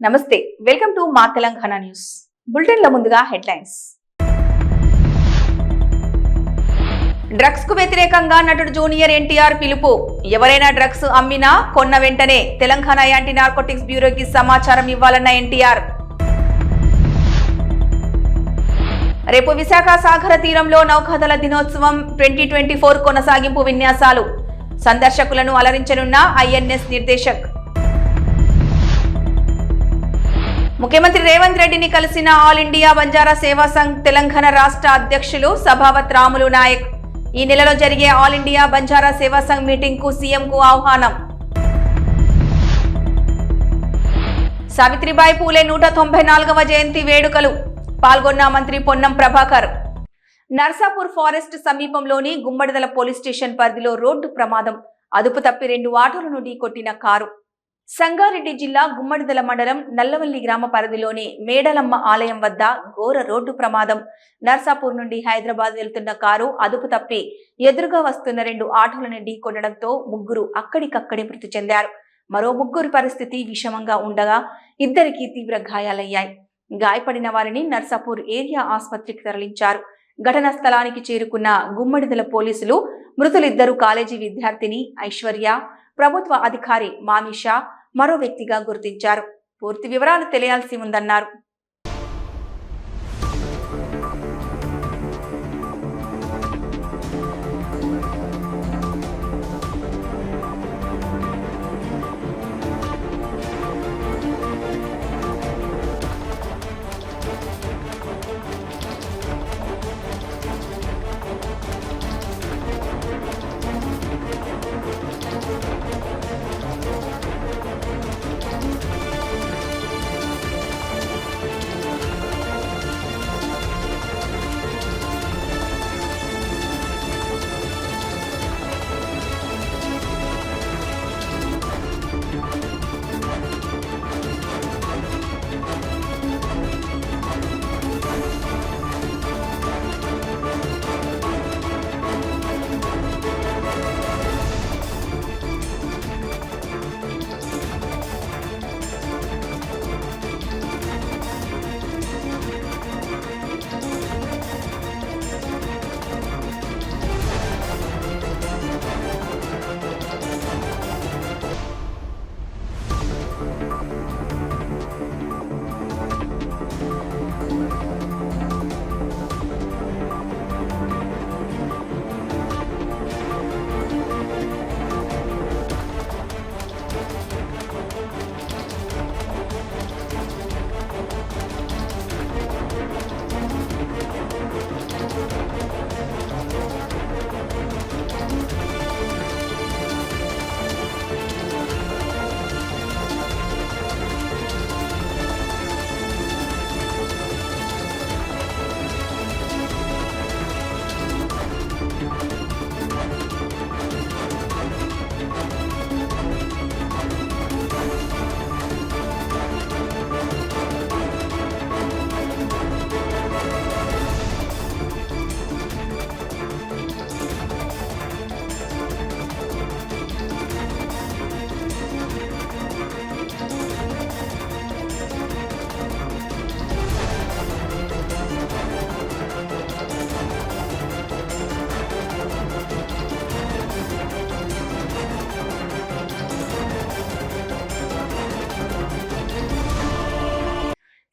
నమస్తే, welcome to మా Telangana news. బులెటిన్ల ముందుగా హెడ్లైన్స్. డ్రగ్స్ కు వ్యతిరేకంగా నటుడు జూనియర్ ఎన్టీఆర్ పిలుపు. ఎవరైనా డ్రగ్స్ అమ్మినా కొన్న వెంటనే తెలంగాణ యాంటీ నార్కోటిక్స్ బ్యూరోకి సమాచారం ఇవ్వాలన్న ఎన్టీఆర్. రేపు విశాఖ సాగర తీరంలో నౌకాదళ దినోత్సవం 2024 కొనసాగింపు విన్యాసాలు. సందర్శకులను అలరించనున్న ఐఎన్ఎస్ నిర్దేశక్. ముఖ్యమంత్రి రేవంత్ రెడ్డిని కలిసిన ఆల్ ఇండియా బంజారా సేవా సంఘ్ తెలంగాణ రాష్ట్ర అధ్యక్షులు సభావత్ రాములు నాయక్. ఈ నెలలో జరిగే ఆల్ ఇండియా బంజారా సేవా సంఘ్ మీటింగ్ కు సీఎం కు ఆహ్వానం. సావిత్రిబాయి పూలే 194వ జయంతి వేడుకలు. పాల్గొన్న మంత్రి పొన్నం ప్రభాకర్. నర్సాపూర్ ఫారెస్ట్ సమీపంలోని గుమ్మడిదల పోలీస్ స్టేషన్ పరిధిలో రోడ్డు ప్రమాదం. అదుపు తప్పి 2 ఆటోలను ఢీకొట్టిన కారు. సంగారెడ్డి జిల్లా గుమ్మడిదల మండలం నల్లవల్లి గ్రామ పరిధిలోని మేడలమ్మ ఆలయం వద్ద ఘోర రోడ్డు ప్రమాదం. నర్సాపూర్ నుండి హైదరాబాద్ వెళ్తున్న కారు అదుపు తప్పి ఎదురుగా వస్తున్న 2 ఆటోలను ఢీకొనడంతో 3 అక్కడికక్కడే మృతి చెందారు. మరో 3 పరిస్థితి విషమంగా ఉండగా 2కి తీవ్ర గాయాలయ్యాయి. గాయపడిన వారిని నర్సాపూర్ ఏరియా ఆసుపత్రికి తరలించారు. ఘటనా స్థలానికి చేరుకున్న గుమ్మడిదల పోలీసులు మృతులిద్దరూ కాలేజీ విద్యార్థిని ఐశ్వర్య, ప్రభుత్వ అధికారి మామిషా మరో వ్యక్తిగా గుర్తించారు. పూర్తి వివరాలు తెలియాల్సి ఉందన్నారు.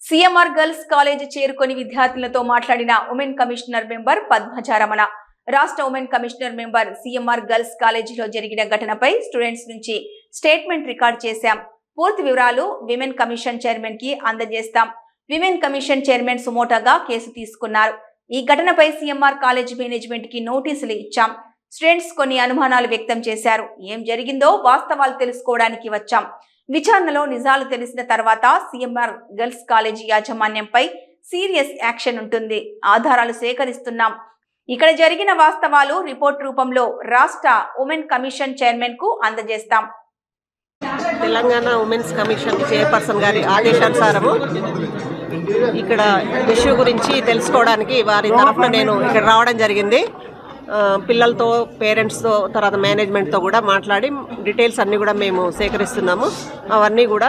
సిఎంఆర్ గర్ల్స్ కాలేజీ చేరుకొని విద్యార్థులతో మాట్లాడిన ఉమెన్ కమిషనర్ మెంబర్ పద్మజారమణ. రాష్ట్ర women commissioner member CMR girls కాలేజీలో జరిగిన ఘటనపై స్టూడెంట్స్ నుంచి స్టేట్మెంట్ రికార్డ్ చేశాం. పూర్తి వివరాలు విమెన్ కమిషన్ చైర్మన్ కి అందజేస్తాం. విమెన్ కమిషన్ చైర్మన్ సుమోటాగా కేసు తీసుకున్నారు. ఈ ఘటనపై సిఎంఆర్ కాలేజీ మేనేజ్మెంట్ కి నోటీసులు ఇచ్చాం. స్టూడెంట్స్ కొన్ని అనుమానాలు వ్యక్తం చేశారు. ఏం జరిగిందో వాస్తవాలు తెలుసుకోవడానికి వచ్చాం. విచారణలో నిజాలు తెలిసిన తర్వాత సిఎంఆర్ గర్ల్స్ కాలేజీ యాజమాన్యంపై సీరియస్ యాక్షన్ ఉంటుంది. ఆధారాలు సేకరిస్తున్నాం. ఇక్కడ జరిగిన వాస్తవాలు రిపోర్ట్ రూపంలో రాష్ట్ర ఉమెన్ కమిషన్ చైర్మన్ కు అందజేస్తాం. తెలంగాణ ఉమెన్స్ కమిషన్ చైర్పర్సన్ గారి ఆదేశానుసారము ఇక్కడ ఇష్యూ గురించి తెలుసుకోవడానికి వారి తరఫున నేను ఇక్కడ రావడం జరిగింది. పిల్లలతో, పేరెంట్స్తో, తర్వాత మేనేజ్మెంట్తో కూడా మాట్లాడి డీటెయిల్స్ అన్నీ కూడా మేము సేకరిస్తున్నాము. అవన్నీ కూడా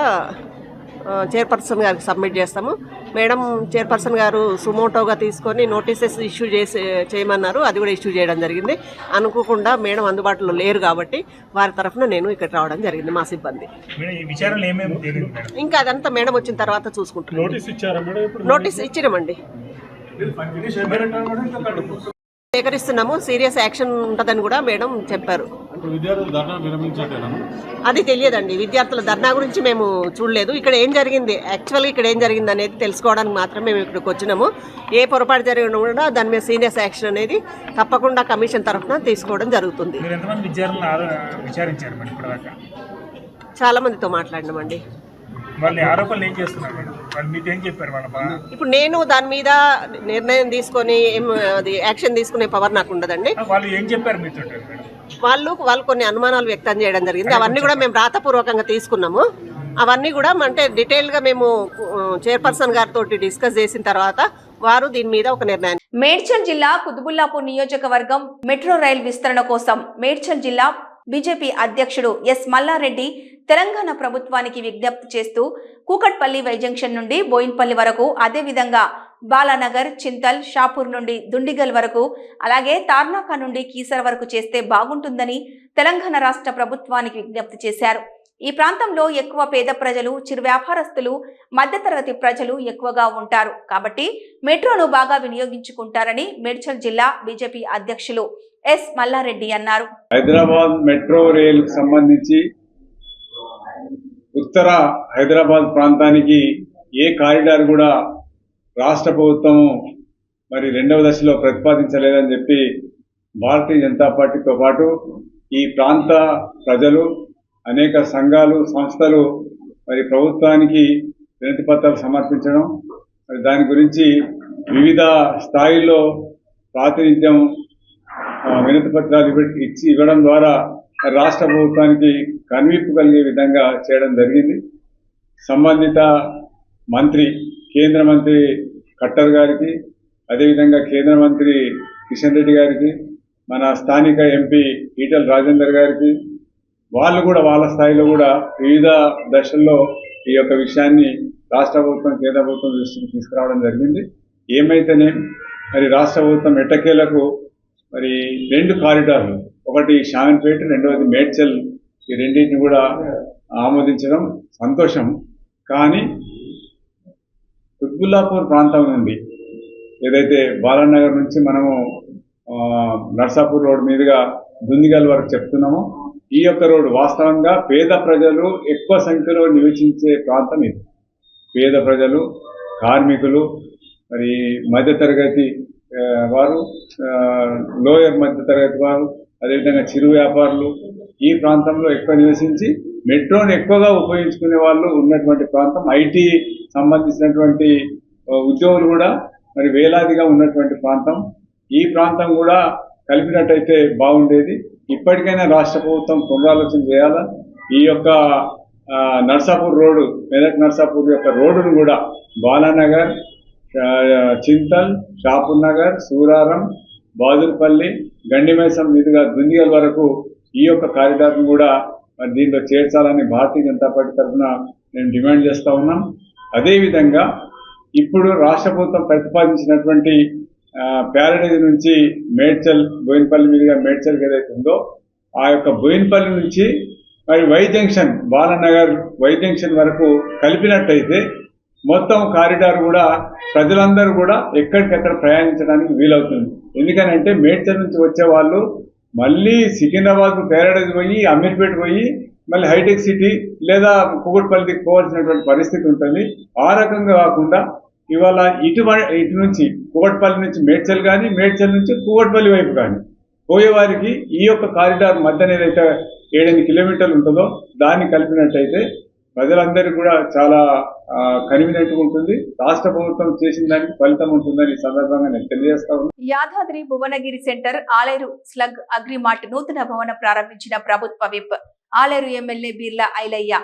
చైర్పర్సన్ గారికి సబ్మిట్ చేస్తాము. మేడం చైర్పర్సన్ గారు సుమోటోగా తీసుకొని నోటీసెస్ ఇష్యూ చేయమన్నారు. అది కూడా ఇష్యూ చేయడం జరిగింది. అనుకోకుండా మేడం అందుబాటులో లేరు కాబట్టి వారి తరఫున నేను ఇక్కడ రావడం జరిగింది, మా సిబ్బంది. ఇంకా అదంతా మేడం వచ్చిన తర్వాత చూసుకుంటాం. నోటీస్ ఇచ్చినామండి, సేకరిస్తున్నాము. సీరియస్ యాక్షన్ ఉంటుందని కూడా మేడం చెప్పారు. అది తెలియదండి, విద్యార్థుల ధర్నా గురించి మేము చూడలేదు. ఇక్కడ ఏం జరిగింది, యాక్చువల్గా ఇక్కడ ఏం జరిగింది అనేది తెలుసుకోవడానికి మాత్రమే మేము ఇక్కడికి వచ్చినాము. ఏ పొరపాటు జరిగినా కూడా దాని మీద సీరియస్ యాక్షన్ అనేది తప్పకుండా కమిషన్ తరఫున తీసుకోవడం జరుగుతుంది. చాలా మందితో మాట్లాడినామండి. ఇప్పుడు నేను దాని మీద నిర్ణయం తీసుకొని అది యాక్షన్ తీసుకునే పవర్ నాకు ఉండదండి. వాళ్ళు కొన్ని అనుమానాలు వ్యక్తం చేయడం జరిగింది. అవన్నీ కూడా మేము రాతపూర్వకంగా తీసుకున్నాము. అవన్నీ కూడా అంటే డీటెయిల్గా మేము చైర్పర్సన్ గారితో డిస్కస్ చేసిన తర్వాత వారు దీని మీద ఒక నిర్ణయం. మేడ్చల్ జిల్లా కుతుబుల్లాపూర్ నియోజకవర్గం మెట్రో రైల్ విస్తరణ కోసం మేడ్చల్ జిల్లా బీజేపీ అధ్యక్షుడు ఎస్ మల్లారెడ్డి తెలంగాణ ప్రభుత్వానికి విజ్ఞప్తి చేస్తూ కూకట్పల్లి వై జంక్షన్ నుండి బోయిన్పల్లి వరకు, అదేవిధంగా బాలానగర్, చింతల్, షాపూర్ నుండి దుండిగల్ వరకు, అలాగే తార్నాక నుండి కీసర వరకు చేస్తే బాగుంటుందని తెలంగాణ రాష్ట్ర ప్రభుత్వానికి విజ్ఞప్తి చేశారు. ఈ ప్రాంతంలో ఎక్కువ పేద ప్రజలు, చిరు వ్యాపారస్తులు, మధ్యతరగతి ప్రజలు ఎక్కువగా ఉంటారు కాబట్టి మెట్రోను బాగా వినియోగించుకుంటారని మేడ్చల్ జిల్లా బీజేపీ అధ్యక్షులు ఎస్ మల్లారెడ్డి అన్నారు. హైదరాబాద్ మెట్రో రైల్ సంబంధించి ఉత్తర హైదరాబాద్ ప్రాంతానికి ఏ కారిడార్ కూడా రాష్ట్ర ప్రభుత్వం మరి రెండవ దశలో ప్రతిపాదించలేదని చెప్పి భారతీయ జనతా పార్టీతో పాటు ఈ ప్రాంత ప్రజలు, అనేక సంఘాలు, సంస్థలు మరి ప్రభుత్వానికి వినతి పత్రాలు సమర్పించడం, మరి దాని గురించి వివిధ స్థాయిల్లో ప్రాతినిధ్యం వినతి పత్రాలు ఇవ్వడం ద్వారా రాష్ట్ర ప్రభుత్వానికి కనువిప్పు కలిగే విధంగా చేయడం జరిగింది. సంబంధిత మంత్రి, కేంద్ర మంత్రి ఖట్టర్ గారికి, అదేవిధంగా కేంద్ర మంత్రి కిషన్ రెడ్డి గారికి, మన స్థానిక ఎంపీ ఈటల రాజేందర్ గారికి, వాళ్ళు కూడా వాళ్ళ స్థాయిలో కూడా వివిధ దశల్లో ఈ యొక్క విషయాన్ని రాష్ట్ర ప్రభుత్వం, కేంద్ర ప్రభుత్వం దృష్టికి తీసుకురావడం జరిగింది. ఏమైతేనే మరి రాష్ట్ర ప్రభుత్వం ఎట్టకేలకు మరి 2 కారిడార్లు, ఒకటి షామన్పేట, రెండవది మేడ్చల్, ఈ రెండింటిని కూడా ఆమోదించడం సంతోషం. కానీ కుత్బుల్లాపూర్ ప్రాంతం నుండి ఏదైతే బాలానగర్ నుంచి మనము నర్సాపూర్ రోడ్ మీదుగా దుందిగల్ వరకు చెప్తున్నామో, ఈ యొక్క రోడ్డు వాస్తవంగా పేద ప్రజలు ఎక్కువ సంఖ్యలో నివసించే ప్రాంతం ఇది. పేద ప్రజలు, కార్మికులు, మరి మధ్యతరగతి వారు, లోయర్ మధ్యతరగతి వారు, అదేవిధంగా చిరు వ్యాపారులు ఈ ప్రాంతంలో ఎక్కువ నివసించి మెట్రోని ఎక్కువగా ఉపయోగించుకునే వాళ్ళు ఉన్నటువంటి ప్రాంతం. ఐటీ సంబంధించినటువంటి ఉద్యోగులు కూడా మరి వేలాదిగా ఉన్నటువంటి ప్రాంతం. ఈ ప్రాంతం కూడా కలిపినట్టయితే బాగుండేది. ఇప్పటికైనా రాష్ట్ర ప్రభుత్వం పునరాలోచన చేయాలా. ఈ యొక్క నర్సాపూర్ రోడ్డు, మెదక్ నర్సాపూర్ యొక్క రోడ్డును కూడా బాలానగర్, చింతల్, షాపూర్ నగర్, సూరారం, బాదుర్పల్లి, గండిమైసం మీదుగా దుందిగల్ వరకు ఈ యొక్క కారిడార్ను కూడా మరి దీంట్లో చేర్చాలని భారతీయ జనతా పార్టీ తరఫున మేము డిమాండ్ చేస్తూ ఉన్నాం. అదేవిధంగా ఇప్పుడు రాష్ట్ర ప్రభుత్వం ప్రతిపాదించినటువంటి ప్యారడైజ్ నుంచి మేడ్చల్, బోయిన్పల్లి మీదుగా మేడ్చల్కి ఏదైతే ఉందో, ఆ యొక్క బోయిన్పల్లి నుంచి మరి Y junction, Balanagar Y junction వరకు కలిపినట్టయితే మొత్తం కారిడార్ కూడా ప్రజలందరూ కూడా ఎక్కడికక్కడ ప్రయాణించడానికి వీలవుతుంది. ఎందుకనంటే మేడ్చల్ నుంచి వచ్చే వాళ్ళు మళ్ళీ సికింద్రాబాద్ ప్యారడైజ్ పోయి, అమీర్పేట పోయి, మళ్ళీ హైటెక్ సిటీ లేదా కూకట్పల్లికి పోవాల్సినటువంటి పరిస్థితి ఉంటుంది. ఆ రకంగా కాకుండా ఇవాళ ఇటు నుంచి కూకట్పల్లి నుంచి మేడ్చల్ కానీ, మేడ్చల్ నుంచి కూకట్పల్లి వైపు కానీ పోయేవారికి ఈ యొక్క కారిడార్ మధ్యన ఏదైతే 7 కిలోమీటర్లు ఉంటుందో దాన్ని కలిపినట్టయితే ప్రజలందరికీ కూడా చాలా కన్వీనియంట్గా ఉంటుంది. రాష్ట్ర ప్రభుత్వం చేసిన దానికి ఫలితం ఉంటుందని ఈ సందర్భంగా నేను తెలియజేస్తా ఉన్నాను. యాదాద్రి భువనగిరి సెంటర్ ఆలేరు స్లగ్ అగ్రిమార్ట్ నూతన భవనం ప్రారంభించిన ప్రభుత్వ విప్ ఆలేరు ఎమ్మెల్యే బీర్లా ఐలయ్య.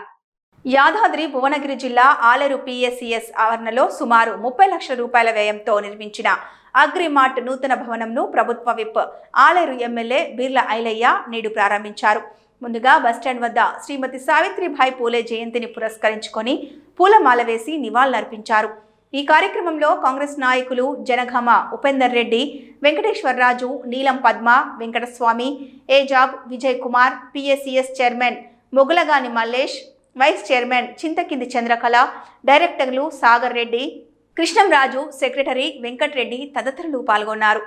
యాదాద్రి భువనగిరి జిల్లా ఆలేరు పిఎస్సిఎస్ ఆవరణలో సుమారు 30 లక్షల రూపాయల వ్యయంతో నిర్మించిన అగ్రిమార్ట్ నూతన భవనంను ప్రభుత్వ విప్ ఆలేరు ఎమ్మెల్యే బీర్లా ఐలయ్య నేడు ప్రారంభించారు. ముందుగా బస్టాండ్ వద్ద శ్రీమతి సావిత్రిబాయి పూలే జయంతిని పురస్కరించుకొని పూలమాల వేసి నివాళులర్పించారు. ఈ కార్యక్రమంలో కాంగ్రెస్ నాయకులు Janagama Upender Reddy, Venkateswararaju, Neelam Padma, Venkataswamy, Ejab, Vijay Kumar, PSCS chairman Mogulagani Mallesh, vice chairman Chinthakindi Chandrakala, డైరెక్టర్లు సాగర్ రెడ్డి, కృష్ణంరాజు, సెక్రటరీ వెంకటరెడ్డి తదితరులు పాల్గొన్నారు.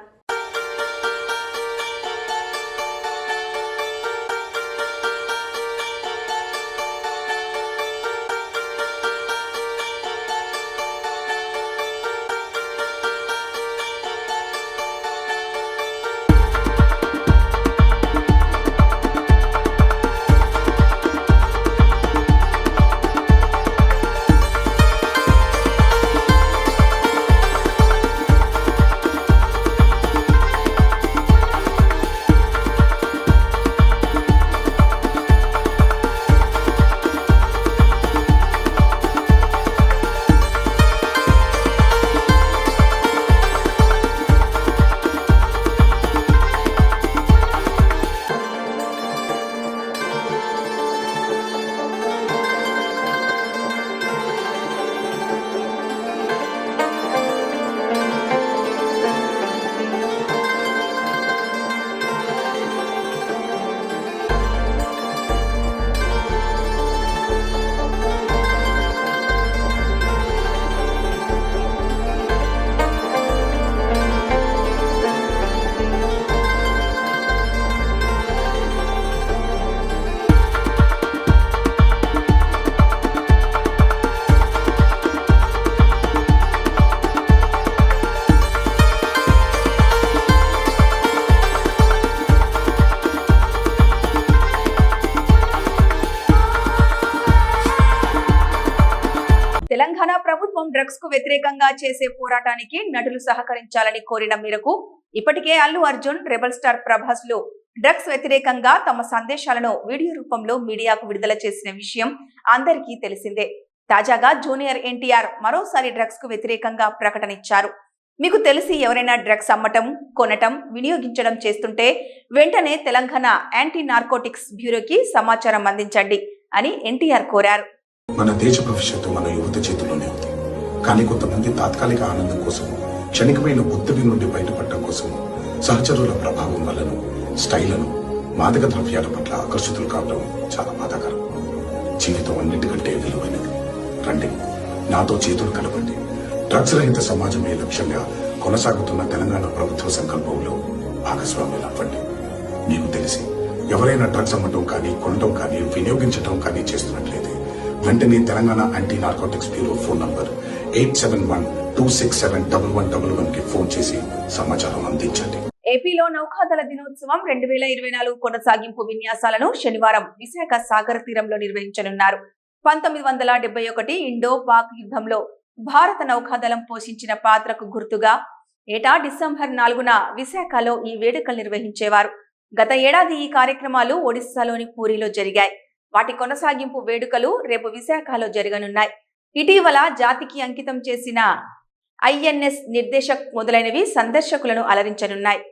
తెలంగాణ ప్రభుత్వం డ్రగ్స్ కు వ్యతిరేకంగా చేసే పోరాటానికి నటులు సహకరించాలని కోరిన మేరకు ఇప్పటికే అల్లు అర్జున్, రెబల్ స్టార్ ప్రభాస్ లు డ్రగ్స్ వ్యతిరేకంగా తమ సందేశాలను వీడియో రూపంలో మీడియాకు విడుదల చేసిన విషయం అందరికీ తెలిసిందే. తాజాగా జూనియర్ ఎన్టీఆర్ మరోసారి డ్రగ్స్ కు వ్యతిరేకంగా ప్రకటన ఇచ్చారు. మీకు తెలిసి ఎవరైనా డ్రగ్స్ అమ్మటం, కొనటం, వినియోగించడం చేస్తుంటే వెంటనే తెలంగాణ యాంటీ నార్కోటిక్స్ బ్యూరోకి సమాచారం అందించండి అని ఎన్టీఆర్ కోరారు. మన దేశ భవిష్యత్తు మన యువత చేతిలోనే ఉంది. కానీ కొంతమంది తాత్కాలిక ఆనందం కోసం, క్షణికమైన ఒత్తిడి నుండి బయటపడటం కోసం సహచరుల ప్రభావం వల్లను, స్టైలను, మాదక ద్రవ్యాల పట్ల ఆకర్షితులు కావడం చాలా బాధాకరం. జీవితం అన్నిటికంటే విలువైనది. రండి, నాతో చేతులు కలపండి. డ్రగ్స్ రహిత సమాజమే లక్ష్యంగా కొనసాగుతున్న తెలంగాణ ప్రభుత్వ సంకల్పంలో భాగస్వామ్యులు అవ్వండి. మీకు తెలిసి ఎవరైనా డ్రగ్స్ అమ్మటం కానీ, కొనటం కానీ, వినియోగించడం కానీ చేస్తున్నట్లయితే వెంటనే Telangana anti narcotics bureau phone number 8712671111 కి ఫోన్ చేసి సమాచారం అందించండి. ఏపీలో నౌకాదళ దినోత్సవం 2024 కొనసాగింపు విన్యాసాలను శనివారం విశాఖ సాగర తీరంలో నిర్వహించనున్నారు. 1971 ఇండో పాక్ యుద్ధంలో భారత నౌకాదళం పోషించిన పాత్రకు గుర్తుగా ఏటా డిసెంబర్ 4న విశాఖలో ఈ వేడుకలు నిర్వహించేవారు. గత ఏడాది ఈ కార్యక్రమాలు ఒడిశాలోని పూరిలో జరిగాయి. వాటి కొనసాగింపు వేడుకలు రేపు విశాఖలో జరగనున్నాయి. ఇటీవల జాతికి అంకితం చేసిన ఐఎన్ఎస్ నిర్దేశక్ మొదలైనవి సందర్శకులను అలరించనున్నాయి.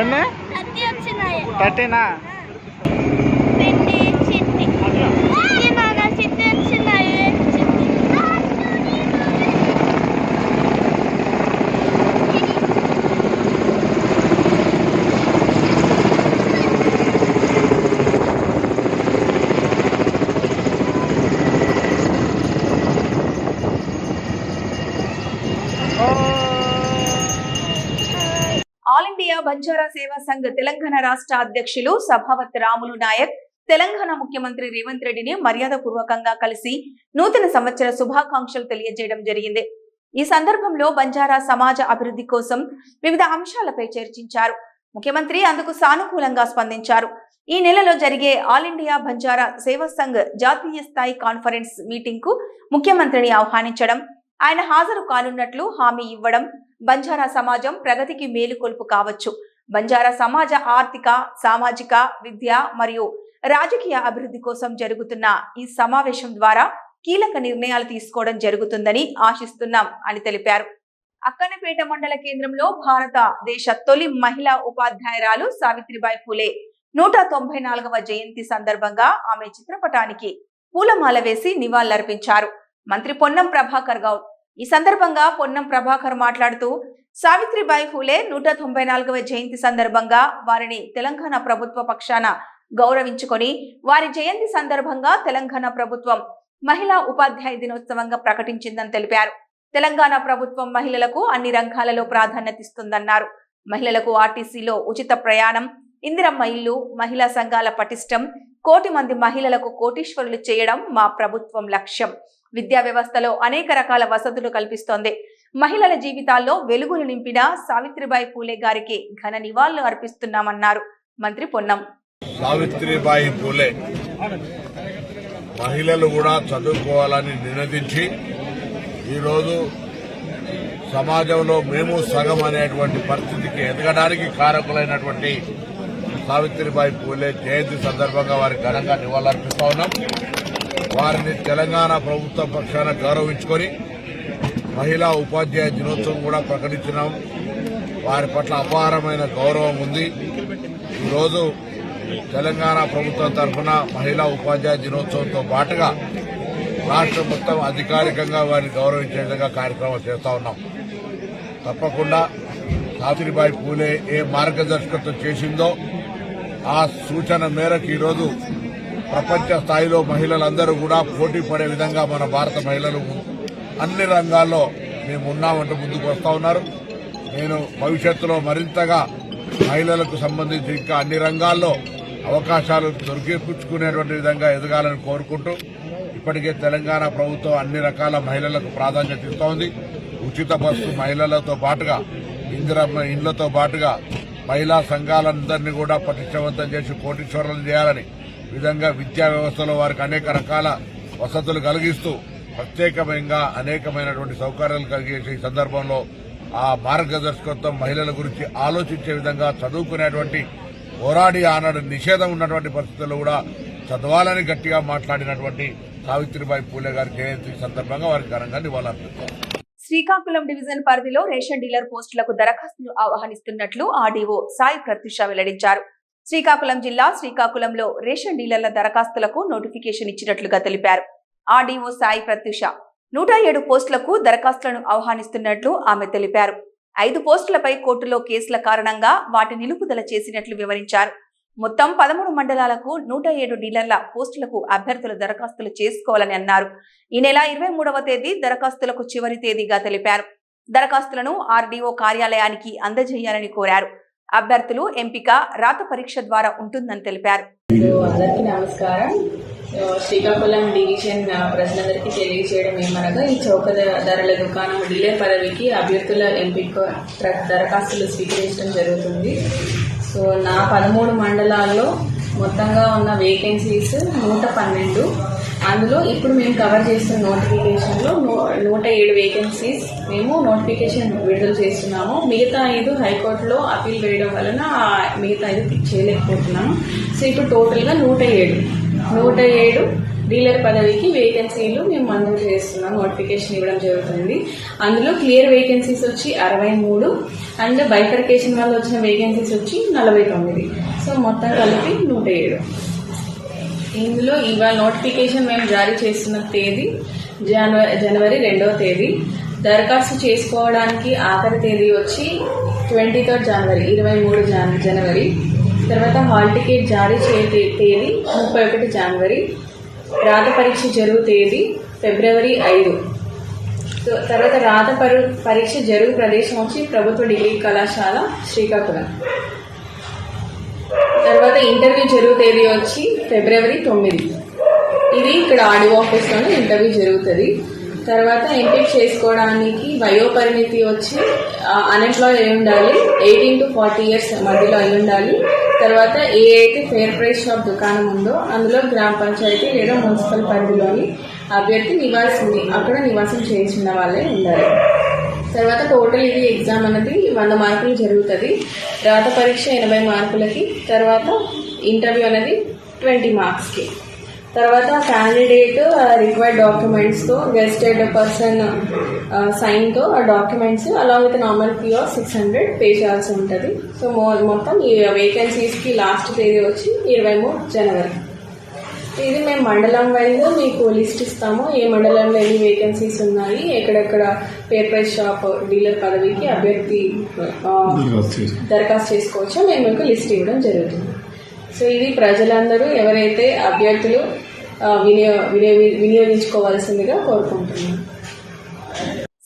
ఎన్ని 30 ఆల్ ఇండియా బంజారా సేవా సంఘ్ తెలంగాణ రాష్ట్ర అధ్యక్షులు సభావత్ రాములు నాయక్ తెలంగాణ ముఖ్యమంత్రి రేవంత్ రెడ్డిని మర్యాదపూర్వకంగా కలిసి నూతన సంవత్సర శుభాకాంక్షలు తెలియజేయడం జరిగింది. ఈ సందర్భంలో బంజారా సమాజ అభివృద్ధి కోసం వివిధ అంశాలపై చర్చించారు. ముఖ్యమంత్రి అందుకు సానుకూలంగా స్పందించారు. ఈ నెలలో జరిగే ఆల్ ఇండియా బంజారా సేవా సంఘ్ జాతీయ స్థాయి కాన్ఫరెన్స్ మీటింగ్ కు ముఖ్యమంత్రిని ఆహ్వానించడం, ఆయన హాజరు కానున్నట్లు హామీ ఇవ్వడం బంజారా సమాజం ప్రగతికి మేలుకొల్పు కావచ్చు. బంజారా సమాజ ఆర్థిక, సామాజిక, విద్య మరియు రాజకీయ అభివృద్ధి కోసం జరుగుతున్న ఈ సమావేశం ద్వారా కీలక నిర్ణయాలు తీసుకోవడం జరుగుతుందని ఆశిస్తున్నాం అని తెలిపారు. అక్కన్నపేట మండల కేంద్రంలో భారతదేశ తొలి మహిళా ఉపాధ్యాయురాలు సావిత్రిబాయి ఫూలే 194వ జయంతి సందర్భంగా ఆమె చిత్రపటానికి పూలమాల వేసి నివాళులర్పించారు మంత్రి పొన్నం ప్రభాకర్ గౌడ్. ఈ సందర్భంగా పొన్నం ప్రభాకర్ మాట్లాడుతూ సావిత్రిబాయి ఫూలే 194వ జయంతి సందర్భంగా వారిని తెలంగాణ ప్రభుత్వ పక్షాన గౌరవించుకొని వారి జయంతి సందర్భంగా తెలంగాణ ప్రభుత్వం మహిళా ఉపాధ్యాయ దినోత్సవంగా ప్రకటించిందని తెలిపారు. తెలంగాణ ప్రభుత్వం మహిళలకు అన్ని రంగాలలో ప్రాధాన్యతిస్తుందన్నారు. మహిళలకు ఆర్టీసీలో ఉచిత ప్రయాణం, ఇందిరమ్మ ఇల్లు, మహిళా సంఘాల పటిష్టం, 1 కోటి మంది మహిళలకు కోటీశ్వరులు చేయడం మా ప్రభుత్వం లక్ష్యం. విద్యా వ్యవస్థలో అనేక రకాల వసతులు కల్పిస్తోంది. మహిళల జీవితాల్లో వెలుగులు నింపిన సావిత్రిబాయి ఫూలే గారికి ఘన నివాళులు అర్పిస్తున్నామన్నారు మంత్రి పొన్నం. సావిత్రిబాయి ఫూలే మహిళలు కూడా చదువుకోవాలని నినదించి ఈరోజు సమాజంలో మేము సగం అనేటువంటి పరిస్థితికి ఎదగడానికి కారకులైనటువంటి సావిత్రిబాయి ఫూలే జయంతి సందర్భంగా వారికి ఘనంగా నివాళులర్పిస్తా ఉన్నాం. వారిని తెలంగాణ ప్రభుత్వ పక్షాన గౌరవించుకొని మహిళా ఉపాధ్యాయ దినోత్సవం కూడా ప్రకటించినాం. వారి పట్ల అపారమైన గౌరవం ఉంది. ఈరోజు తెలంగాణ ప్రభుత్వం తరఫున మహిళా ఉపాధ్యాయ దినోత్సవంతో పాటుగా రాష్ట్రం మొత్తం అధికారికంగా వారిని గౌరవించే విధంగా కార్యక్రమాలు చేస్తా ఉన్నాం. తప్పకుండా సావిత్రిబాయి ఫూలే ఏ మార్గదర్శకత్వం చేసిందో ఆ సూచన మేరకు ఈరోజు ప్రపంచ స్థాయిలో మహిళలందరూ కూడా పోటీ పడే విధంగా మన భారత మహిళలు అన్ని రంగాల్లో మేము ఉన్నామంటూ ముందుకు వస్తా ఉన్నారు. నేను భవిష్యత్తులో మరింతగా మహిళలకు సంబంధించి ఇంకా అన్ని రంగాల్లో అవకాశాలు దొరికిపుచ్చుకునేటువంటి విధంగా ఎదగాలని కోరుకుంటూ ఇప్పటికే తెలంగాణ ప్రభుత్వం అన్ని రకాల మహిళలకు ప్రాధాన్యత ఇస్తూ ఉంది. ఉచిత బస్సు మహిళలతో పాటుగా ఇందిరమ్మ ఇండ్లతో పాటుగా మహిళా సంఘాలందరినీ కూడా పటిష్టవంతం చేసి కోటీశ్వరులను చేయాలని విధంగా విద్యా వ్యవస్థలో వారికి అనేక రకాల వసతులు కలిగిస్తూ ప్రత్యేకంగా అనేకమైనటువంటి సౌకర్యాలు కలిగేసే ఈ సందర్భంలో ఆ మార్గదర్శకత్వం మహిళల గురించి ఆలోచించే విధంగా చదువుకునేటువంటి పోరాడి ఆనాడు నిషేధం ఉన్నటువంటి పరిస్థితుల్లో కూడా చదవాలని గట్టిగా మాట్లాడినటువంటి సావిత్రిబాయి ఫూలే గారి జయంతి సందర్భంగా వారికి ఘనంగా నివాళులర్పిస్తారు. శ్రీకాకుళం డివిజన్ పరిధిలో రేషన్ డీలర్ పోస్టులకు దరఖాస్తులు ఆహ్వానిస్తున్నట్లు ఆర్డీఓ సాయి ప్రత్యూష వెల్లడించారు. శ్రీకాకుళం జిల్లా శ్రీకాకుళంలో రేషన్ డీలర్ల దరఖాస్తులకు నోటిఫికేషన్ ఇచ్చినట్లుగా తెలిపారు. ఆర్డీఓ సాయి ప్రత్యూష 107 పోస్టులకు దరఖాస్తులను ఆహ్వానిస్తున్నట్లు ఆమె తెలిపారు. 5 పోస్టులపై కోర్టులో కేసుల కారణంగా వాటి నిలుపుదల చేసినట్లు వివరించారు. మొత్తం 13 మండలాలకు 107 డీలర్ల పోస్టులకు అభ్యర్థులు దరఖాస్తులు చేసుకోవాలని అన్నారు. ఈ నెల 23వ తేదీ దరఖాస్తులకు చివరి తేదీగా తెలిపారు. దరఖాస్తులను ఆర్డీఓ కార్యాలయానికి అందజేయాలని కోరారు. అభ్యర్థులు ఎంపిక రాత పరీక్ష ద్వారా ఉంటుందని తెలిపారు. అందరికీ నమస్కారం. శ్రీకాకుళం డివిజన్ ప్రజలందరికీ తెలియజేయడం ఏమనగా ఈ చౌక ధరల దుకాణం డీలర్ పదవికి అభ్యర్థుల ఎంపిక దరఖాస్తులు స్వీకరించడం జరుగుతుంది. సో నా 13 మండలాల్లో మొత్తంగా ఉన్న వేకెన్సీస్ 112. అందులో ఇప్పుడు మేము కవర్ చేస్తున్న నోటిఫికేషన్లో 107 వేకెన్సీస్ మేము నోటిఫికేషన్ విడుదల చేస్తున్నాము. మిగతా 5 హైకోర్టులో అప్పీల్ వేయడం వలన మిగతా 5 పిక్ చేయలేకపోతున్నాము. సో ఇప్పుడు టోటల్గా 107 డీలర్ పదవికి వేకెన్సీలు మేము మంజూరు చేస్తున్నాం, నోటిఫికేషన్ ఇవ్వడం జరుగుతుంది. అందులో క్లియర్ వేకెన్సీస్ వచ్చి 63 అండ్ బైఫర్కేషన్ వల్ల వచ్చిన వేకెన్సీస్ వచ్చి 49. సో మొత్తం కలిపి 107. ఇందులో ఇవాళ నోటిఫికేషన్ మేము జారీ చేస్తున్న తేదీ జనవరి 2వ తేదీ. దరఖాస్తు చేసుకోవడానికి ఆఖరి తేదీ వచ్చి 23 జనవరి 23 జనవరి. తర్వాత హాల్ టికెట్ జారీ చేసే తేదీ 31 జనవరి. రాత పరీక్ష జరుగు తేదీ ఫిబ్రవరి 5. తర్వాత రాత పరీక్ష జరుగు ప్రదేశం వచ్చి ప్రభుత్వ డిగ్రీ కళాశాల శ్రీకాకుళం. తర్వాత ఇంటర్వ్యూ జరుగు తేదీ వచ్చి February 9. ఇది ఇక్కడ ఆడియో ఆఫీస్లోనే ఇంటర్వ్యూ జరుగుతుంది. తర్వాత ఎంపిక్ చేసుకోవడానికి వయోపరిమితి వచ్చి అన్ఎంప్లాయ్ అయి ఉండాలి, 18 to 40 years మధ్యలో అయి ఉండాలి. తర్వాత ఏ అయితే ఫేర్ ప్రైస్ షాప్ దుకాణం ఉందో అందులో గ్రామ పంచాయతీ లేదా మున్సిపల్ పరిధిలోని అభ్యర్థి అక్కడ నివాసం చేసిన వాళ్ళే ఉండాలి. తర్వాత టోటల్ ఇది ఎగ్జామ్ అనేది 100 మార్కులు జరుగుతుంది. రాత పరీక్ష 80 మార్కులకి, తర్వాత ఇంటర్వ్యూ అనేది 20 మార్క్స్కి. తర్వాత క్యాండిడేట్ రిక్వైర్డ్ డాక్యుమెంట్స్తో గెస్టెడ్ పర్సన్ సైన్తో ఆ documents along with normal fee of 600 pay చేయాల్సి ఉంటుంది. సో మొత్తం ఈ వేకెన్సీస్కి లాస్ట్ తేదీ వచ్చి 23 జనవరి. ఇది మేము మండలం వైజ్ మీకు లిస్ట్ ఇస్తాము. ఏ మండలంలో ఎన్ని వేకెన్సీస్ ఉన్నాయి, ఎక్కడెక్కడ ఫేర్ ప్రైస్ షాప్ డీలర్ పదవికి అభ్యర్థి దరఖాస్తు చేసుకోవచ్చో మేము మీకు లిస్ట్ ఇవ్వడం జరుగుతుంది. సో ఇది ప్రజలందరూ ఎవరైతే అభ్యర్థులు వినియోగించుకోవాల్సిందిగా కోరుకుంటున్నాం.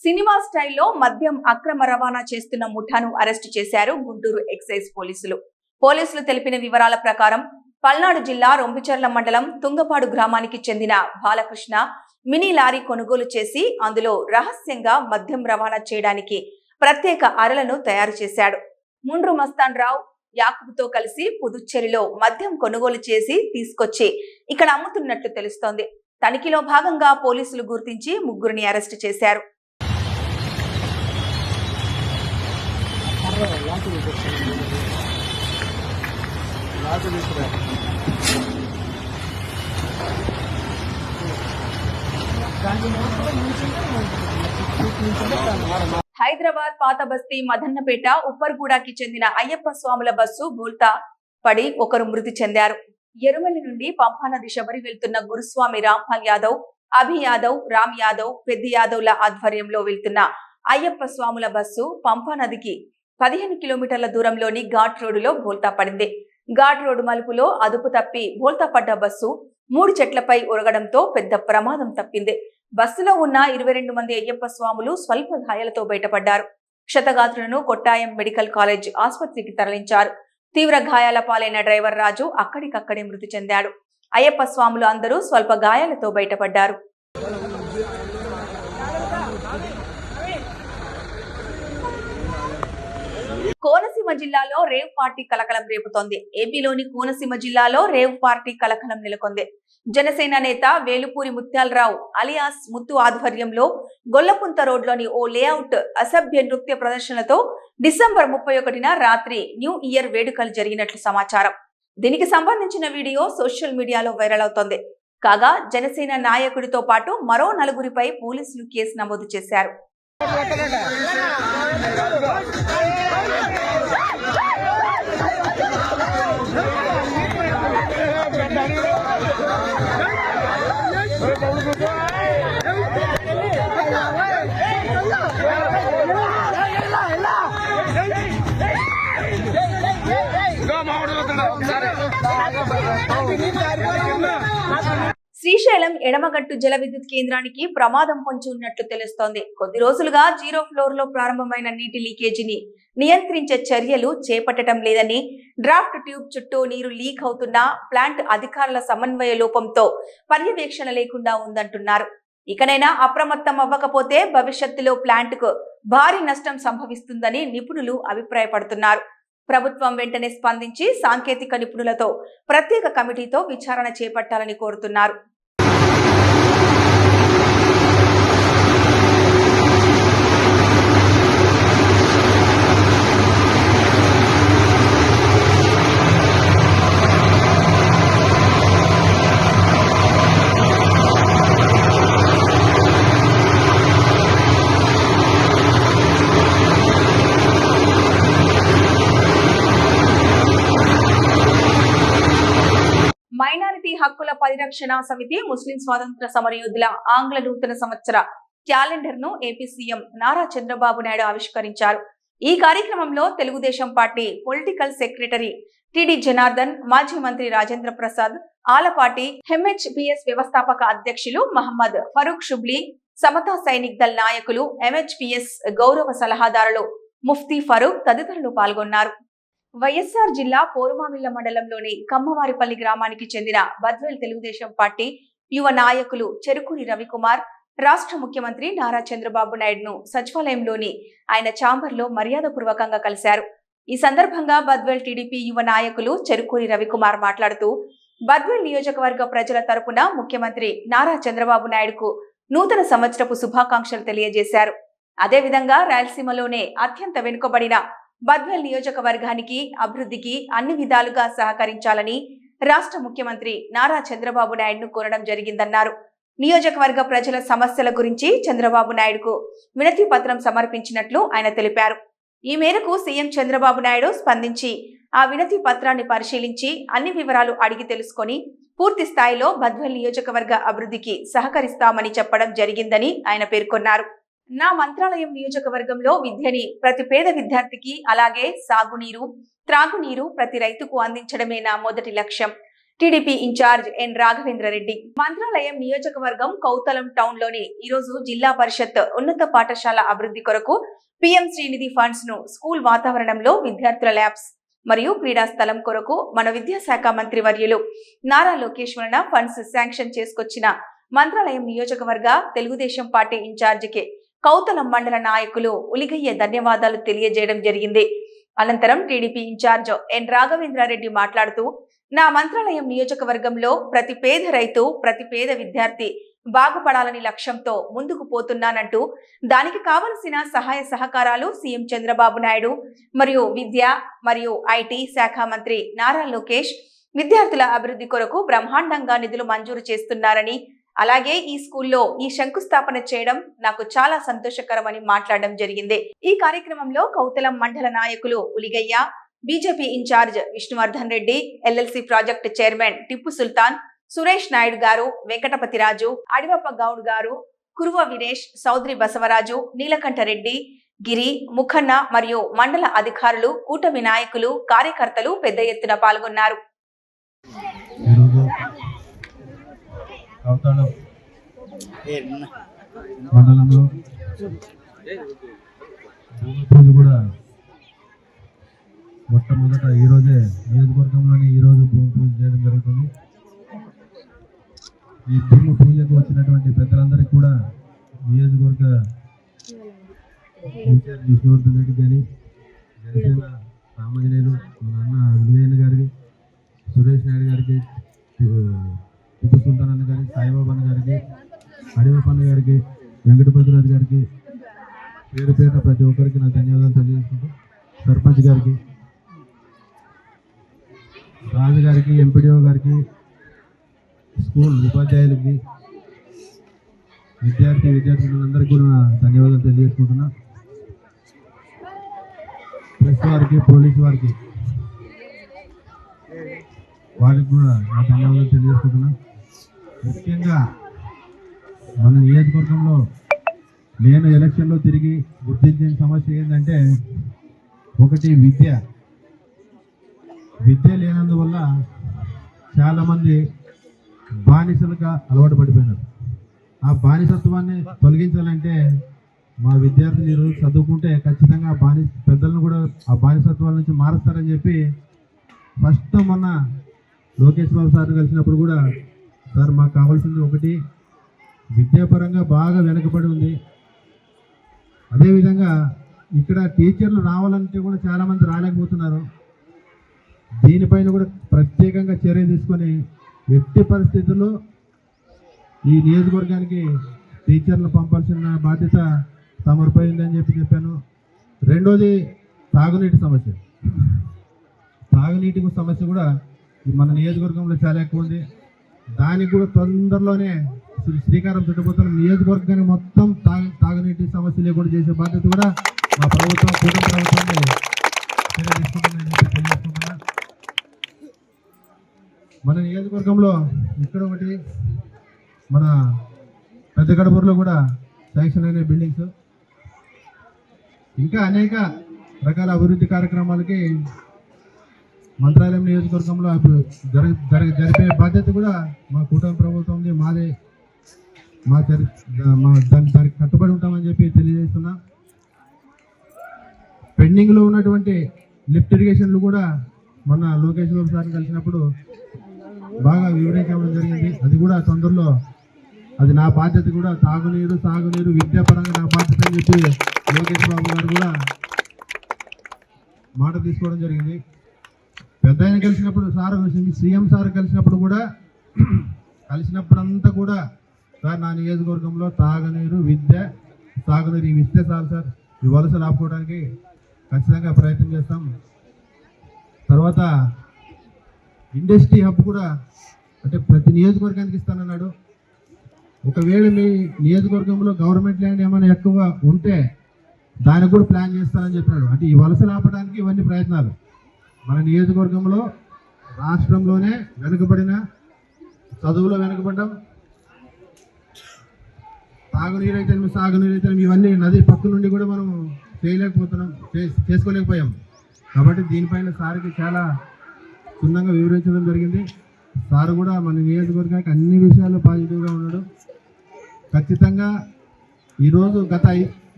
సినిమా స్టైల్లో మద్యం అక్రమ రవాణా చేస్తున్న ముఠాను అరెస్టు చేశారు గుంటూరు ఎక్సైజ్ పోలీసులు. పోలీసులు తెలిపిన వివరాల ప్రకారం పల్నాడు జిల్లా రొంపిచర్ల మండలం తుంగపాడు గ్రామానికి చెందిన బాలకృష్ణ మినీ లారీ కొనుగోలు చేసి అందులో రహస్యంగా మద్యం రవాణా చేయడానికి ప్రత్యేక అరలను తయారు చేశాడు. ముండ్రు మస్తాన్ రావు యాకూబ్తో కలిసి పుదుచ్చేరిలో మద్యం కొనుగోలు చేసి తీసుకొచ్చి ఇక్కడ అమ్ముతున్నట్లు తెలుస్తోంది. తనిఖీలో భాగంగా పోలీసులు గుర్తించి 3 అరెస్టు చేశారు. హైదరాబాద్ పాత బస్తీ మదన్నపేట ఉప్పర్గూడకి చెందిన అయ్యప్ప స్వాముల బస్సు బోల్తా పడి ఒకరు మృతి చెందారు. ఎరుమల్లి నుండి పంపానది శబరి వెళ్తున్న గురుస్వామి రాంపాల్ యాదవ్, అభి యాదవ్, రామ్ యాదవ్, పెద్ది యాదవ్ల ఆధ్వర్యంలో వెళ్తున్న అయ్యప్ప స్వాముల బస్సు పంపానదికి 15 కిలోమీటర్ల దూరంలోని ఘాట్ రోడ్డులో బోల్తా పడింది. ఘాట్ రోడ్డు మలుపులో అదుపు తప్పి బోల్తా పడ్డ బస్సు 3 చెట్లపై ఒరగడంతో పెద్ద ప్రమాదం తప్పింది. బస్సులో ఉన్న 22 మంది అయ్యప్ప స్వాములు స్వల్ప గాయాలతో బయటపడ్డారు. క్షతగాత్రులను కొట్టాయం మెడికల్ కాలేజ్ ఆసుపత్రికి తరలించారు. తీవ్ర గాయాల పాలైన డ్రైవర్ రాజు అక్కడికక్కడే మృతి చెందాడు. అయ్యప్ప స్వాములు అందరూ స్వల్ప గాయాలతో బయటపడ్డారు. కోనసీమ జిల్లాలో రేవ్ పార్టీ కలకలం రేపుతోంది. ఏపీలోని కోనసీమ జిల్లాలో రేవ్ పార్టీ కలకలం నెలకొంది. జనసేన నేత వేలుపూరి ముత్యాలరావు అలియాస్ ముత్తు ఆధ్వర్యంలో గొల్లపుంత రోడ్లోని ఓ లేఅవుట్ అసభ్య నృత్య ప్రదర్శనలతో డిసెంబర్ 31న రాత్రి న్యూ ఇయర్ వేడుకలు జరిగినట్లు సమాచారం. దీనికి సంబంధించిన వీడియో సోషల్ మీడియాలో వైరల్ అవుతోంది. కాగా జనసేన నాయకుడితో పాటు మరో 4గురిపై పోలీసులు కేసు నమోదు చేశారు. శ్రీశైలం ఎడమగట్టు జల విద్యుత్ కేంద్రానికి ప్రమాదం పొంచి ఉన్నట్లు తెలుస్తోంది. కొద్ది రోజులుగా 0 ఫ్లోర్ లో ప్రారంభమైన నీటి లీకేజీని నియంత్రించే చర్యలు చేపట్టడం లేదని, డ్రాఫ్ట్ ట్యూబ్ చుట్టూ నీరు లీక్ అవుతున్నా ప్లాంట్ అధికారుల సమన్వయ లోపంతో పర్యవేక్షణ లేకుండా ఉందంటున్నారు. ఇకనైనా అప్రమత్తం అవ్వకపోతే భవిష్యత్తులో ప్లాంట్ కు భారీ నష్టం సంభవిస్తుందని నిపుణులు అభిప్రాయపడుతున్నారు. ప్రభుత్వం వెంటనే స్పందించి సాంకేతిక నిపుణులతో ప్రత్యేక కమిటీతో విచారణ చేపట్టాలని కోరుతున్నారు. మైనారిటీ హక్కుల పరిరక్షణ సమితి ముస్లిం స్వాతంత్ర సమరయోధుల ఆంగ్ల నూతన సంవత్సర క్యాలెండర్ ను ఏపీ సీఎం నారా చంద్రబాబు నాయుడు ఆవిష్కరించారు. ఈ కార్యక్రమంలో Telugu Desam party political secretary టిడి Janardhan, మాజీ మంత్రి రాజేంద్ర ప్రసాద్, ఆలపాటి ఎంహెచ్పిఎస్ వ్యవస్థాపక అధ్యక్షులు మహమ్మద్ ఫరూక్ షుబ్లీ, సమతా సైనిక్ దళ్ నాయకులు, ఎంహెచ్పిఎస్ గౌరవ సలహాదారులు ముఫ్తీ ఫరూక్ తదితరులు పాల్గొన్నారు. వైఎస్ఆర్ జిల్లా పోరుమామిళ్ల మండలంలోని కమ్మవారిపల్లి గ్రామానికి చెందిన బద్వేల్ తెలుగుదేశం పార్టీ యువ నాయకులు చెరుకూరి రవికుమార్ రాష్ట్ర ముఖ్యమంత్రి నారా చంద్రబాబు నాయుడును సచివాలయంలోని ఆయన ఛాంబర్లో మర్యాదపూర్వకంగా కలిశారు. ఈ సందర్భంగా బద్వేల్ టీడీపీ యువ నాయకులు చెరుకూరి రవికుమార్ మాట్లాడుతూ బద్వేల్ నియోజకవర్గ ప్రజల తరపున ముఖ్యమంత్రి నారా చంద్రబాబు నాయుడుకు నూతన సంవత్సరపు శుభాకాంక్షలు తెలియజేశారు. అదేవిధంగా రాయలసీమలోనే అత్యంత వెనుకబడిన బద్వేల్ నియోజకవర్గానికి అభివృద్ధికి అన్ని విధాలుగా సహకరించాలని రాష్ట్ర ముఖ్యమంత్రి నారా చంద్రబాబు నాయుడును కోరడం జరిగిందన్నారు. నియోజకవర్గ ప్రజల సమస్యల గురించి చంద్రబాబు నాయుడుకు వినతి పత్రం సమర్పించినట్లు ఆయన తెలిపారు. ఈ మేరకు సీఎం చంద్రబాబు నాయుడు స్పందించి ఆ వినతి పత్రాన్ని పరిశీలించి అన్ని వివరాలు అడిగి తెలుసుకొని పూర్తి స్థాయిలో బద్వేల్ నియోజకవర్గ అభివృద్ధికి సహకరిస్తామని చెప్పడం జరిగిందని ఆయన పేర్కొన్నారు. నా మంత్రాలయం నియోజకవర్గంలో విద్యని ప్రతి పేద విద్యార్థికి అలాగే సాగునీరు, త్రాగునీరు ప్రతి రైతుకు అందించడమే నా మొదటి లక్ష్యం. టీడీపీ ఇన్ఛార్జ్ ఎన్ రాఘవేంద్రరెడ్డి. మంత్రాలయం నియోజకవర్గం కౌతలం టౌన్ లోని ఈరోజు జిల్లా పరిషత్ ఉన్నత పాఠశాల అభివృద్ధి కొరకు పీఎం శ్రీనిధి ఫండ్స్ ను స్కూల్ వాతావరణంలో విద్యార్థుల ల్యాబ్స్ మరియు క్రీడా స్థలం కొరకు మన విద్యాశాఖ మంత్రి వర్యులు నారా లోకేష్ వలన ఫండ్స్ శాంక్షన్ చేసుకొచ్చిన మంత్రాలయం నియోజకవర్గ తెలుగుదేశం పార్టీ ఇన్ఛార్జికి కౌతలం మండల నాయకులు ఉలిగయ్య ధన్యవాదాలు తెలియజేయడం జరిగింది. అనంతరం టీడీపీ ఇన్ఛార్జ్ ఎన్ రాఘవేంద్రారెడ్డి మాట్లాడుతూ నా మంత్రాలయం నియోజకవర్గంలో ప్రతి పేద రైతు, ప్రతి పేద విద్యార్థి బాగుపడాలని లక్ష్యంతో ముందుకు పోతున్నానంటూ దానికి కావలసిన సహాయ సహకారాలు సీఎం చంద్రబాబు నాయుడు మరియు విద్య మరియు ఐటీ శాఖ మంత్రి నారా లోకేష్ విద్యార్థుల అభివృద్ధి కొరకు బ్రహ్మాండంగా నిధులు మంజూరు చేస్తున్నారని, అలాగే ఈ స్కూల్లో ఈ శంకుస్థాపన చేయడం నాకు చాలా సంతోషకరమని మాట్లాడడం జరిగింది. ఈ కార్యక్రమంలో కౌతలం మండల నాయకులు Uligayya, BJP in-charge Vishnuvardhan Reddy, LLC project chairman Tippu Sultan, Suresh Naidu garu, Venkatapathiraju, Adivappa Goud గారు, కురువ వినేష్, సౌదరి బసవరాజు, నీలకంఠరెడ్డి, గిరి, ముఖన్న మరియు మండల అధికారులు, కూటమి నాయకులు, కార్యకర్తలు పెద్ద ఎత్తున పాల్గొన్నారు. కౌతాళం మండలంలో భూమి పూజ కూడా మొట్టమొదట ఈరోజే నియోజకవర్గంలోని ఈరోజు భూమి పూజ చేయడం జరుగుతుంది. ఈ భూమి పూజకు వచ్చినటువంటి పెద్దలందరికీ కూడా నియోజకవర్గ ఇన్ఛార్జ్ విష్ణువర్ధన్ రెడ్డి గారి, జనసేన రామాంజనేయులు, మన అన్న విజయన్ గారికి, సురేష్ నాయుడు గారికి, టిప్పు సుల్తాన్ అన్న గారికి, సాయిబాబా అన్న గారికి, అడివపన్న గారికి, వెంకటపతిరాజు గారికి పేరు పేట ప్రతి ఒక్కరికి నా ధన్యవాదాలు తెలియజేసుకుంటూ, సర్పంచ్ గారికి, రాజు గారికి, ఎంపీడీఓ గారికి, స్కూల్ ఉపాధ్యాయులకి, విద్యార్థులందరికీ కూడా ధన్యవాదాలు తెలియజేసుకుంటున్నా. ప్రెస్ వారికి, పోలీసు వారికి కూడా నా ధన్యవాదాలు తెలియజేసుకుంటున్నా. ముఖ్యంగా మన నియోజకవర్గంలో నేను ఎలక్షన్లో తిరిగి గుర్తించిన సమస్య ఏంటంటే, ఒకటి విద్య లేనందువల్ల చాలామంది బానిసలుగా అలవాటు పడిపోయినారు. ఆ బానిసత్వాన్ని తొలగించాలంటే మా విద్యార్థులు ఈరోజు చదువుకుంటే ఖచ్చితంగా పెద్దలను కూడా ఆ బానిసత్వాల నుంచి మారుస్తారని చెప్పి ఫస్ట్ మొన్న లోకేష్ బాబు సార్ కలిసినప్పుడు కూడా, సార్ మాకు కావాల్సింది ఒకటి, విద్యాపరంగా బాగా వెనకబడి ఉంది, అదేవిధంగా ఇక్కడ టీచర్లు రావాలంటే కూడా చాలామంది రాలేకపోతున్నారు. దీనిపైన కూడా ప్రత్యేకంగా చర్య తీసుకొని ఎట్టి పరిస్థితుల్లో ఈ నియోజకవర్గానికి టీచర్లు పంపాల్సిన బాధ్యత తమరిపై ఉందని చెప్పాను. రెండోది తాగునీటి సమస్య. తాగునీటి సమస్య కూడా మన నియోజకవర్గంలో చాలా ఎక్కువ ఉంది. దానికి కూడా తొందరలోనే శ్రీకారం చుట్టబోతున్న నియోజకవర్గానికి మొత్తం తాగునీటి సమస్య లేకుండా చేసే బాధ్యత కూడా మా ప్రభుత్వం, కూటమి ప్రభుత్వాన్ని తెలియజేసుకుంటున్నా. మన నియోజకవర్గంలో ఇక్కడ ఒకటి, మన పెద్ద గడపూరులో కూడా శాంక్షన్ అయిన బిల్డింగ్స్, ఇంకా అనేక రకాల అభివృద్ధి కార్యక్రమాలకి మంత్రాలయం నియోజకవర్గంలో జరిపే బాధ్యత కూడా మా కూటమి ప్రభుత్వం ఉంది. మాదే, దానికి కట్టుబడి ఉంటామని చెప్పి తెలియజేస్తున్నా. పెండింగ్లో ఉన్నటువంటి లిఫ్ట్ ఇరిగేషన్లు కూడా మొన్న లోకేష్ బాబు సార్ని కలిసినప్పుడు బాగా వివరించడం జరిగింది. అది కూడా తొందరలో అది నా బాధ్యత కూడా, తాగునీరు సాగునీరు విద్యాపరంగా నా బాధ్యత అని చెప్పి లోకేష్ బాబు గారు కూడా మాట తీసుకోవడం జరిగింది. పెద్ద ఆయన కలిసినప్పుడు సార్, సీఎం సార్ కలిసినప్పుడు కూడా కలిసినప్పుడంతా కూడా సార్ నా నియోజకవర్గంలో తాగునీరు విద్య సాగునీరు ఇవి ఇస్తే చాలు సార్, ఈ వలసలు ఆపుకోవడానికి ఖచ్చితంగా ప్రయత్నం చేస్తాం. తర్వాత ఇండస్ట్రీ హబ్ కూడా అంటే ప్రతి నియోజకవర్గానికి ఇస్తానన్నాడు. ఒకవేళ మీ నియోజకవర్గంలో గవర్నమెంట్ ల్యాండ్ ఏమైనా ఎక్కువ ఉంటే దానికి కూడా ప్లాన్ చేస్తానని చెప్పినాడు. అంటే ఈ వలసలు ఆపడానికి ఇవన్నీ ప్రయత్నాలు. మన నియోజకవర్గంలో రాష్ట్రంలోనే వెనుకబడిన, చదువులో వెనుకబడ్డం, తాగునీరు అయితే సాగునీరు అయితే ఇవన్నీ నది పక్క నుండి కూడా మనం చేసుకోలేకపోయాం. కాబట్టి దీనిపైన సార్కి చాలా క్షుణ్ణంగా వివరించడం జరిగింది. సార్ కూడా మన నియోజకవర్గానికి అన్ని విషయాల్లో పాజిటివ్గా ఉన్నాడు. ఖచ్చితంగా ఈరోజు గత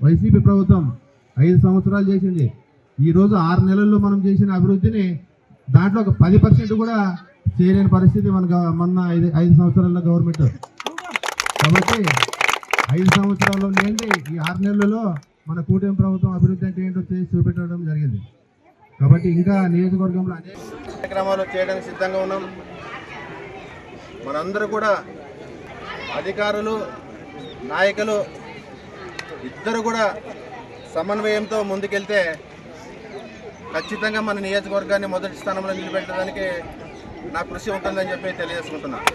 వైసీపీ ప్రభుత్వం 5 సంవత్సరాలు చేసింది. ఈరోజు 6 నెలల్లో మనం చేసిన అభివృద్ధిని దాంట్లో ఒక 10% కూడా చేయలేని పరిస్థితి మొన్న 5 సంవత్సరాల గవర్నమెంట్. కాబట్టి 5 సంవత్సరాల్లో లేని ఈ 6 నెలలలో మన కూటమి ప్రభుత్వం అభివృద్ధి అంటే ఏంటో చేసి చూపెట్టడం జరిగింది. కాబట్టి ఇంకా నియోజకవర్గంలో అనేక కార్యక్రమాలు చేయడానికి సిద్ధంగా ఉన్నాం. మనందరూ కూడా అధికారులు, నాయకులు ఇద్దరు కూడా సమన్వయంతో ముందుకెళ్తే ఖచ్చితంగా మన నియోజకవర్గాన్ని మొదటి స్థానంలో నిలబెట్టడానికి నా కృషి ఉంటుందని చెప్పి తెలియజేసుకుంటున్నాను.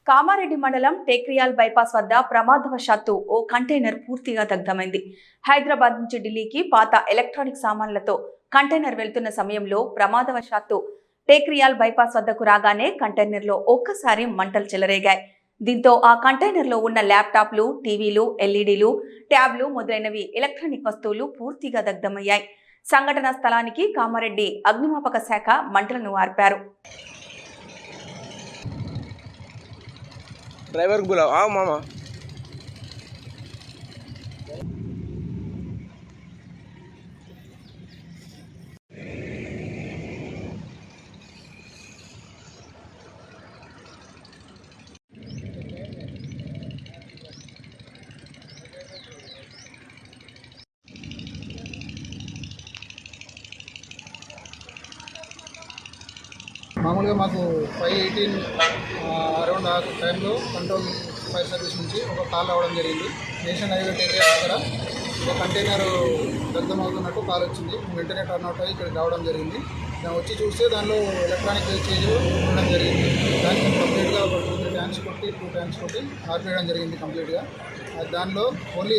కామారెడ్డి మండలం టేక్రియాల్ బైపాస్ వద్ద ప్రమాదవశాత్తు ఓ కంటైనర్ పూర్తిగా దగ్ధమైంది. హైదరాబాద్ నుంచి ఢిల్లీకి పాత ఎలక్ట్రానిక్ సామాన్లతో కంటైనర్ వెళ్తున్న సమయంలో ప్రమాదవశాత్తు టేక్రియాల్ బైపాస్ వద్దకు రాగానే కంటైనర్లో ఒక్కసారి మంటలు చెలరేగాయి. దీంతో ఆ కంటైనర్లో ఉన్న ల్యాప్టాప్లు, టీవీలు, ఎల్ఈడీలు, ట్యాబ్లు మొదలైనవి ఎలక్ట్రానిక్ వస్తువులు పూర్తిగా దగ్ధమయ్యాయి. సంఘటనా స్థలానికి కామారెడ్డి అగ్నిమాపక శాఖ మంటలను ఆర్పారు. ड्राइवर को बुलाओ, आओ मामा। మామూలుగా మాకు 5:18 అరౌండ్ ఆ టైంలో కంట్రోల్ ఫైర్ సర్వీస్ నుంచి ఒక కాల్ రావడం జరిగింది. నేషనల్ హైవే ఏరియా దగ్గర ఒక కంటైనర్ దగ్ధమవుతున్నట్టు కాల్ వచ్చింది. వెంటనే టర్న్అవుట్ అయ్యి ఇక్కడికి రావడం జరిగింది. దాన్ని వచ్చి చూస్తే దానిలో ఎలక్ట్రానిక్ వేస్టేజ్ ఉండడం జరిగింది. దానికి కంప్లీట్గా ఒక 2 ట్యాంక్స్ కొట్టి ఆర్పేయడం జరిగింది కంప్లీట్గా. దానిలో ఓన్లీ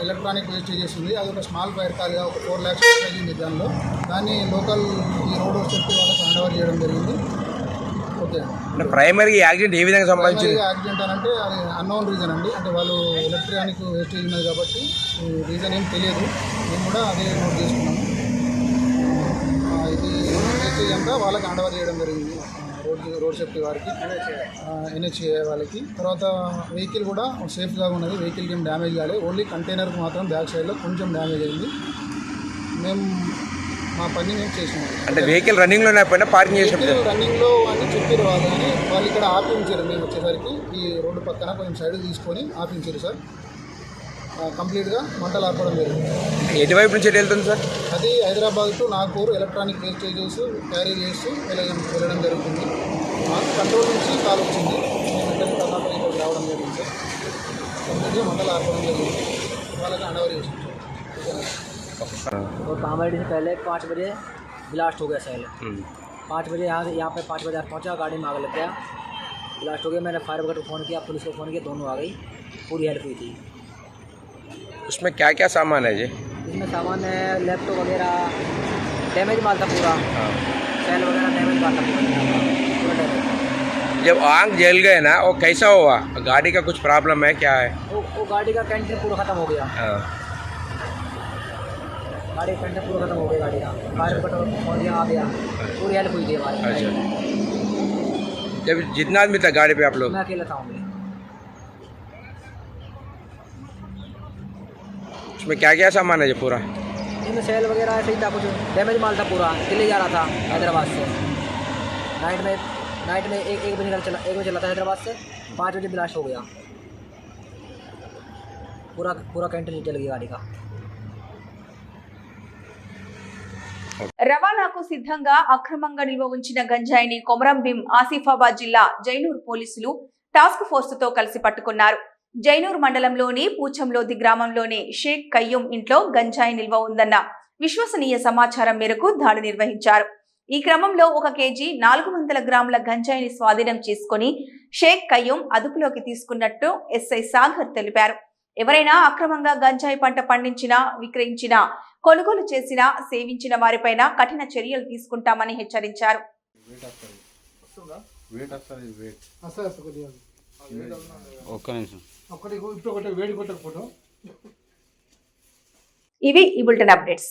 ఎలక్ట్రానిక్ వేస్టేజెస్ ఉంది. అది ఒక స్మాల్ ఫైర్ కాల్గా ఒక 4 lakhs ఉంది దానిలో. దాన్ని లోకల్ ఈ రోడ్ సేఫ్టీ వాళ్ళకి హ్యాండ్ ఓవర్ చేయడం జరిగింది. ఓకే, ప్రైమరీ యాక్సిడెంట్ ఏ విధంగా సంభవించింది? యాక్సిడెంట్ అని అంటే అది అన్నోన్ రీజన్ అండి. అంటే వాళ్ళు ఎలక్ట్రానిక్ వేస్టేజ్ ఉన్నది కాబట్టి రీజన్ ఏం తెలియదు. మేము కూడా అదే నోట్ చేసుకున్నాము. ఇది వేస్టేజ్ అంతా వాళ్ళకి హ్యాండ్ ఓవర్ చేయడం జరిగింది, రోడ్ సేఫ్టీ వారికి, NHA వాళ్ళకి. తర్వాత వెహికల్ కూడా సేఫ్గా ఉన్నది. వెహికల్కి ఏం డ్యామేజ్ కాలేదు. ఓన్లీ కంటైనర్కి మాత్రం బ్యాక్ సైడ్లో కొంచెం డ్యామేజ్ అయింది. మేము మా పని మేము చేసినాం. అంటే వెహికల్ రన్నింగ్లో పార్కింగ్ చేసినప్పుడు రన్నింగ్లో అని చెప్పారు వాళ్ళు, కానీ వాళ్ళు ఇక్కడ ఆపించారు. మేము వచ్చేసరికి ఈ రోడ్డు పక్కన కొంచెం సైడ్ తీసుకొని ఆపించారు సార్. కంప్లీట్గా మంటలు ఆర్పడం జరిగింది. ఎటువైపు నుంచి వెళ్తుంది సార్? అది Hyderabad to Nagpur electronic wastages carry చేస్తూ వెళ్ళడం జరుగుతుంది. మాకు కంట్రోల్ నుంచి కాల్ వచ్చింది. మేము వెంటనే కర్ణాటక ఇక్కడికి రావడం జరిగింది సార్. కంప్లీట్గా మంటలు ఆర్పడం జరిగింది. వాళ్ళకి హ్యాండ్ ఓవర్ చేసింది. और कामारेड्डी से पहले 5 बजे ब्लास्ट हो गया सेल। 5 बजे यहाँ पे 5 बजे पहुँचा, गाड़ी में आग लग गया, ब्लास्ट हो गया। मैंने फायर ब्रिगेड को फ़ोन किया, पुलिस को फ़ोन किया, दोनों आ गई, पूरी हेल्प हुई थी। उसमें क्या क्या सामान है जी? इसमें सामान है लैपटॉप वगैरह, डैमेज माल था पूरा, सेल वगैरह डैमेज माल था पूरा डैमेज। जब आग जल गए ना, वो कैसा हुआ? गाड़ी का कुछ प्रॉब्लम है, क्या है? वो गाड़ी का कैंटीन पूरा ख़त्म हो गया। गाड़ी का कैंटीन पूरा ख़त्म हो गया गाड़ी का। फायर ब्रिगेड फ़ोन किया, आ गया, पूरी हेल्प हुई थी हमारी। अच्छा, जब जितना आदमी था गाड़ी पे आप लोग? मैं अकेला था। उसमें क्या क्या सामान है जो पूरा? इसमें सेल वगैरह ऐसे ही था, कुछ डैमेज माल था पूरा, दिल्ली जा रहा था हैदराबाद से। नाइट में एक बजे चला था हैदराबाद से, 5 बजे ब्लास्ट हो गया, पूरा कैंटीन जल गया गाड़ी का। రవాణాకు సిద్ధంగా అక్రమంగా నిల్వ ఉంచిన గంజాయిని కొమరం భీం ఆసిఫాబాద్ జిల్లా జైనూర్ పోలీసులు టాస్క్ ఫోర్స్ తో కలిసి పట్టుకున్నారు. జైనూర్ మండలంలోని పూచంలోది గ్రామంలోని షేక్ కయ్యూం ఇంట్లో గంజాయి నిల్వ ఉందన్న విశ్వసనీయ సమాచారం మేరకు దాడి నిర్వహించారు. ఈ క్రమంలో 1 కేజీ 400 గ్రాముల గంజాయిని స్వాధీనం చేసుకుని షేక్ కయ్యూం అదుపులోకి తీసుకున్నట్టు ఎస్ఐ సాగర్ తెలిపారు. ఎవరైనా అక్రమంగా గంజాయి పంట పండించినా, విక్రయించినా, కొనుగోలు చేసినా, సేవించిన వారిపైన కఠిన చర్యలు తీసుకుంటామని హెచ్చరించారు. ఇవి ఈ బులెటిన్ అప్డేట్స్.